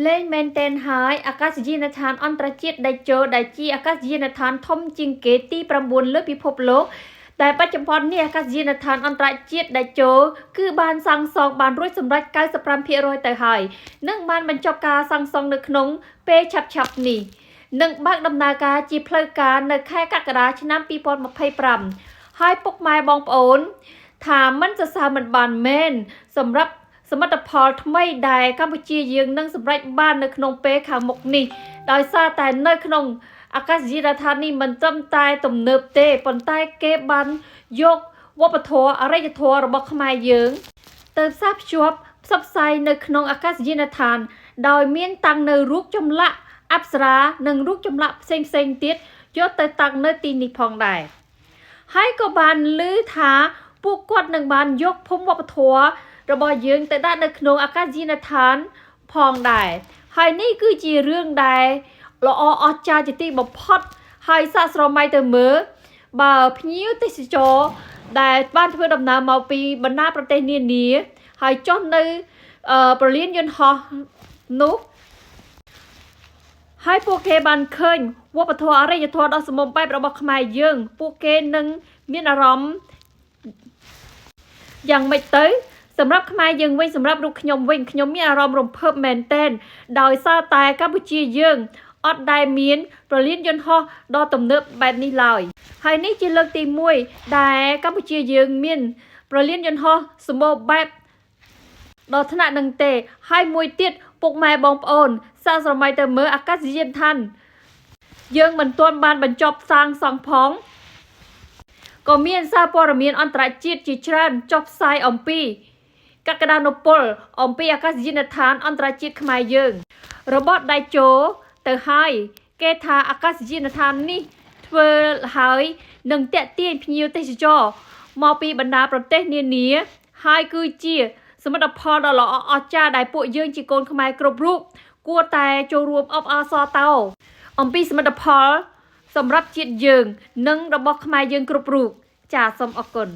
lên maintain ហើយអាកាសយានដ្ឋានអន្តរជាតិដែលជាអាកាសយានដ្ឋានធំជាងគេទី9លើពិភពលោកតែបច្ចុប្បន្ននេះអាកាសយានដ្ឋានអន្តរជាតិដែលគឺបានសាងសង់បានរួចសម្រេច 95% ទៅហើយនិងបានបញ្ចប់ការសាងសង់នៅក្នុងពេលឆាប់ៗនេះនឹងបើកដំណើរការជាផ្លូវការនៅខែកក្កដាឆ្នាំ2025ហើយពុកម៉ែបងប្អូនថាមិនសរសើរមិនបានមែនសម្រាប់សមិទ្ធផលថ្មីដែលកម្ពុជាយើងនឹងសម្រេចបាននៅក្នុងពេលខាងមុខនេះដោយសារតែនៅក្នុងអាកាសយានដ្ឋាននេះមិនត្រឹមតែទំនើបទេប៉ុន្តែគេបានយកវប្បធម៌អរិយធម៌របស់ខ្មែរយើងទៅផ្សារភ្ជាប់ផ្សព្វផ្សាយនៅក្នុងអាកាសយានដ្ឋានដោយមានតាំងនៅរូបចម្លាក់អប្សរានិងរូបចម្លាក់ផ្សេងទៀតយកទៅតាំងនៅទីនេះផងដែរហើយក៏បានឮថាពួកគាត់នឹងបានយកភូមិវប្បធម៌របស់យើងទៅដាក់នៅក្នុងអាកាសយានដ្ឋានផងដែរហើយនេះគឺជារឿងដែលល្អអស្ចារ្យជាទីបំផុតហើយសាកស្រមៃទៅមើលបើភ្ញៀវទេសចរដែលបានធ្វើដំណើរមកពីបណ្ដាប្រទេសនានាហើយចុះនៅប្រលានយន្តហោះនោះហើយពួកគេបានឃើញវប្បធម៌អរិយធម៌ដ៏សម្បូរបែបរបស់ខ្មែរយើងពួកគេនឹងមានអារម្មណ៍យ៉ាងម៉េចទៅសម្រាប់ខ្មែរយើងវិញសម្រាប់រូបខ្ញុំវិញខ្ញុំមានអារម្មណ៍រំភើបមែនទែនដោយសារតែកម្ពុជាយើងអត់ដែលមានប្រលានយន្តហោះដ៏ទំនើបបែបនេះឡើយហើយនេះជាលើកទី1ដែលកម្ពុជាយើងមានប្រលានយន្តហោះសម្បូរបែបដល់ថ្នាក់នឹងទេហើយមួយទៀតពុកម៉ែបងប្អូនសាកស្រមៃទៅមើលអាកាសយានដ្ឋានយើងមិនទាន់បានបញ្ចប់សាងសង់ផងក៏មានសារព័ត៌មានអន្តរជាតិជាច្រើនចុះផ្សាយអំពីកក្កដានុពលអំពីអាកាសយានដ្ឋានអន្តរជាតិខ្មែរយើងរបស់ដៃជោទៅហើយគេថាអាកាសយានដ្ឋាននេះធ្វើហើយនឹងតាក់ទាញភ្ញៀវទេសចរមកពីបណ្ដាប្រទេសនានាហើយគឺជាសមិទ្ធផលដ៏ល្អអស្ចារ្យដែលពួកយើងជាកូនខ្មែរគ្រប់រូបគួរតែចូលរួមអបអរសាទរអំពីសមិទ្ធផលសម្រាប់ជាតិយើងនិងរបស់ខ្មែរយើងគ្រប់រូបចាសសូមអរគុណ